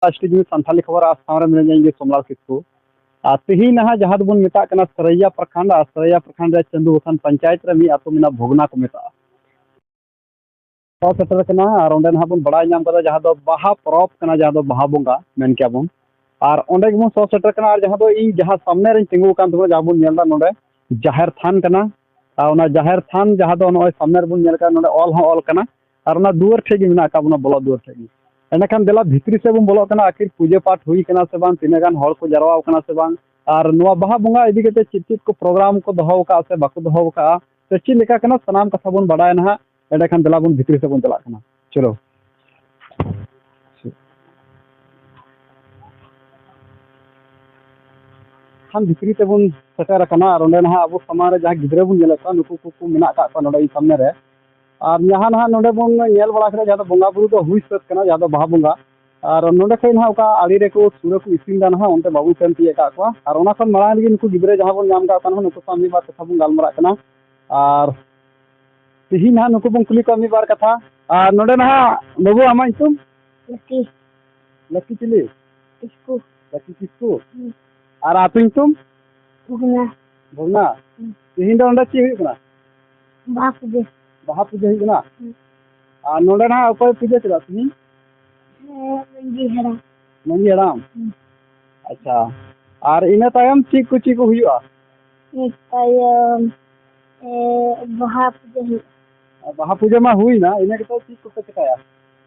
stage सानी खबर सामने मिले सोमलाल किस्कू तेही ना जहाँ बन मेता सरैया प्रखंड चंदू बसान पंचायत रे आतो में भोगना को मेता सेटर और ना बन बड़ा जहाँ बाहा परब जहाँ बाहा बंगा मन के बन और अंडे बन सौ सेटर और जहाँ सामने रे तिंगू जहाँ बन नोडे जाहिर थान जाहिर थान जहाँ सामने बन ऑल और दुआर ठेगी बना बोलो दुआर ठेगी एनखान देला भितरी से बन बोलो आखिर पूजा पाठ हुई से बांग तीन गान हर को जरवा से बांग और नुआ बाहा बंगा इदी के चीज को प्रोग्राम को दहो का से बाको दहो का तो चीज लेका सनाम कथा बन बड़ाय ना एनखान देला बन भितरी से बन चला चलो हम भितरी से बन सेटर और ना अब सामान जहाँ गिद्रे बन नुकू को मेना सामने रे और यहाँ ना नोडे बन बड़ा जहाँ बंगा बुरु तो हुई सत जहाँ बाहा बंगा और नोडे खन ना आड़ी रे को सूर को इसिन ना उनते बाबू सेन तीय और मांग लगे नुकू गिद्रे जहाँ बन नाम नुकू सा मी बार कथा बन गालमारा और तीन ना नुकू बन कुली मी बार कथा और नोडे ना बाबू आमा ᱧᱩᱛᱩᱢ लकी लकी चिली किसको लकी किस्कू और आतु ᱧᱩᱛᱩᱢ भगना भगना तीन दो अंडा ची हुई कना बाप दे पूजा और नोडे ना अकोय पूजा चला तीन मंजी हरा मंजी हराम अच्छा और इना तायम ची को हुआ एक तायम बाहा पूजा में हुई ना इना के तो ची को चकाया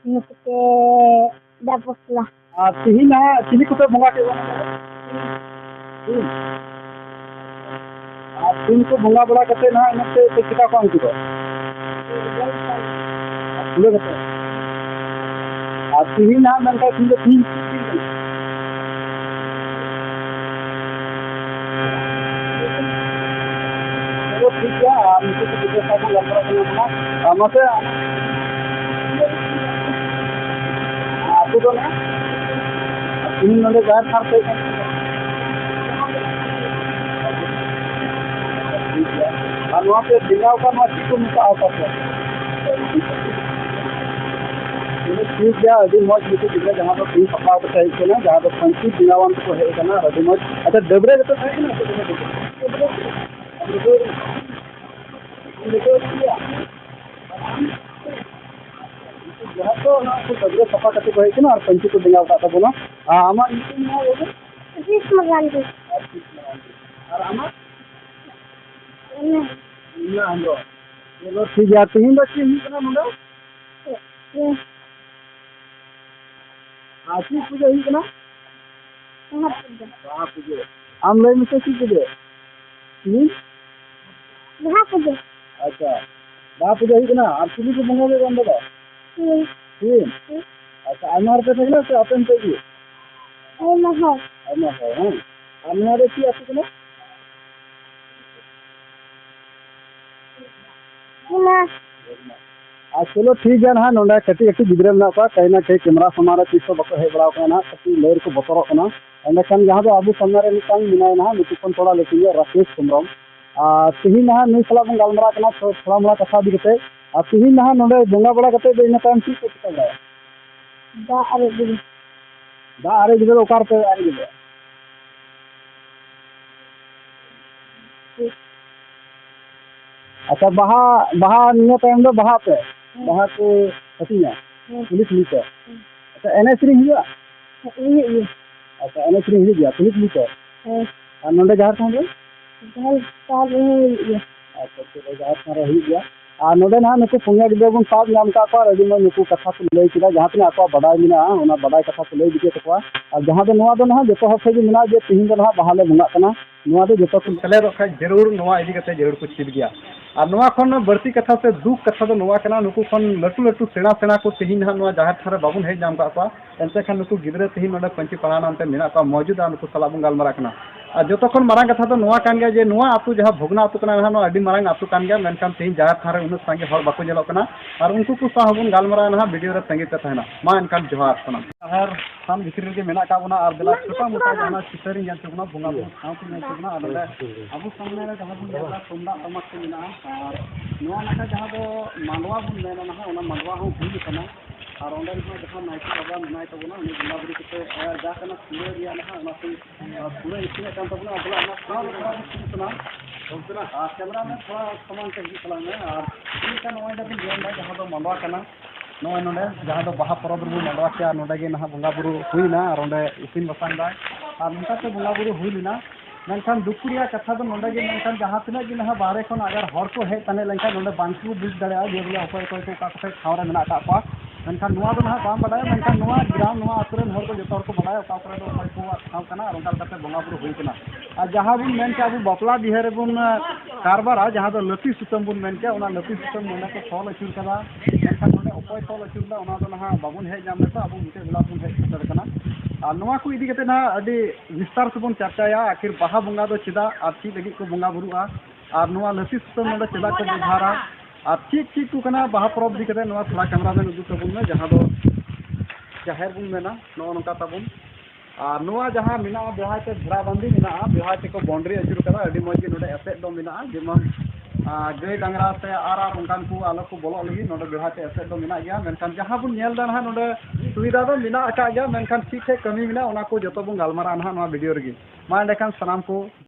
नुकते दापसला और तीन ना चिली को बंगा के तीन को बंगा बड़ा करते ना इनसे चिका को अंकित और तीन ना मन का तीन तीन तो ठीक है आप इनको तो दूसरे साथ लंबा करना मसे आपको तो ना तीन नंबर गाय फार पे और वहाँ पे दिलाव का मासी को मुझे आता है ठीक है अभी मौज मिट्टी दिखा जहाँ पर तीन कपड़ा को चाहिए ना जहाँ पर पंची दिलावन को है ना अभी मौज अच्छा डबरे तो है ना जहाँ तो ना डबरे सफा करते को है ना और पंची को दिलाव का बोला आमा और आमा चलो ठीक है तीन बच्चे ही बना मुंडा आशी पूजा ही बना बाहा पूजा आम लई में की पूजा बाहा पूजा अच्छा बाहा पूजा ही बना आप किसी को मंगा दे बंदा तीन अच्छा अनार पे थगला से अपन पे भी अनार है अनार की आपको ना चलो ठीक है ना नोडे कटी कटी गिद्रे में कहीं ना कहीं कैमरा सामारे तीस बको हे बड़ा ना कटी लैर को बतरना एंडखान जहाँ अब सामने मेना ना नुकू थोड़ा लेकिन राकेश कुमरम तीन ना नुई सला बन गालमारा थोड़ा मोड़ा कथा दी और तीन ना नोडे बंगा बड़ा इन तायम चीज को चिका दा आरे गिद्रे ओकार पे आरे गिद्रे अच्छा बाहा निया टाइम दो बाहा पे बाहा को हसीना पुलिस लीते अच्छा एनएस री हुआ अच्छा एनएस री हुई गया पुलिस लीते और नंदे जहार था अच्छा तो जहार था रही गया और नोडे ना नुकू पुंगा गिद्रे बन साब नाम का को अभी मैं नुकू कथा को लई किदा जहां तने आको बडाय मिना ओना बडाय कथा को लई दिके तकवा और जहां दो ना जतो हफे जी मिना जे तीन दो ना बहाले बंगा कना नुआ दो जतो को चले रखा जरूर नुआ इदी कते जरूर को चिद गया और नुआ खन बढ़ती कथा से दुख कथा दो नुआ कना नुकू खन लटू लटू सेना सेना को तीन ना नुआ जहां थारे बाबुन हे जाम का एनते खान नुकू गिद्रे तीन नोडे पंची पड़ाना अंते मिना का मौजूद नुकू सला बन गालमारा कना और जो खन मारंग कथा तो नुआ कान गया जे नुआ आतु जहां भोगना आतु कना ना अडी मारंग आतु कान गया मेनखान तीन जहां थारे उन संगे हर बाको जलो कना और उनको को सा बन गालमारा ना वीडियो रे संगे पे तहना मा एनखान जोहार कना हर सान भितर के मेना का बना और दिला छोटा मोटा जाना चितरी जान चुना बंगा बन साउ को चुना और अब सामने रे जहां बन तुमदा तमक के मेना और नुआ ना जहां दो मांडवा बन मेना ना ओना मांडवा हो हुई कना और अंदर जहाँ नायक बाबा मेना तबना बंगा बुरी कते जाकना पूरे दिया ना पूरे इतने काम तबना अगला कैमरा में थोड़ा सामान के चला में और इनका नोएडा भी जेल जहाँ तो मंडवा करना नोए नोडे जहाँ तो बाहा परब रू मंडवा के नोडे गे ना बंगा बुरु हुईना और अंदर इसिन बसांग दा और नकाते बंगा बुरु हुई लेना मेनखान दुखुरिया कथा तो नोडे गे मेनखान जहाँ तिना गे ना बाहरे खन अगर हर को हेज तने लेनखान नोडे बांकु बुझ दाड़े जे बोले अकय अकय को का कथे ठाव रे मेना का पा मेनखान नुआ दो ना बाम बाडाय मेनखान नुआ ग्राम नुआ आतुरेन हर को जतो हर को बाडाय का करे दो अकय को ठाव कना और उनका कथे बंगा बुरु हुई कना और जहाँ बुन मेन के अबु बपला बिहार बुन कारबारा जहाँ तो लती सुतम बुन मेन के ओना लती सुतम नोडे को फल अचुर कदा मेनखान नोडे अकय फल अचुर दा ओना दो ना बाबुन हेज नाम लेता अबु मिटे बेला बुन हेज सतर कना और नुआ को इदी कते ना अडी विस्तार से बन चर्चाया आखिर बाहा बंगा दो चिदा और चीज लगी को बंगा बुरुआ और नुआ लती सुतम नोडे चिदा को बुझारा और ठीक को कना बाहा परब दी कते नुआ थोड़ा कैमरा में उदुग तबुन में जहाँ दो जाहिर बुन मेना नो नका तबुन और नुआ जहाँ मिना बेहा ते झरा बंदी मिना बेहा ते को बाउंड्री अचुर करा अडी मज के नोडे एसेट दो मिना जेमन गई डांगरा से आर उनकान को आलो को बोलो लगी नोडे बेहा ते एसेट दो मिना गया मेनखान जहाँ बुन नेल दा ना नोडे सुविधा दो मिना अका गया मेनखान ठीक है कमी मिना ओना को जतो बुन गालमारा ना वीडियो रगी मा एंडखान सनाम को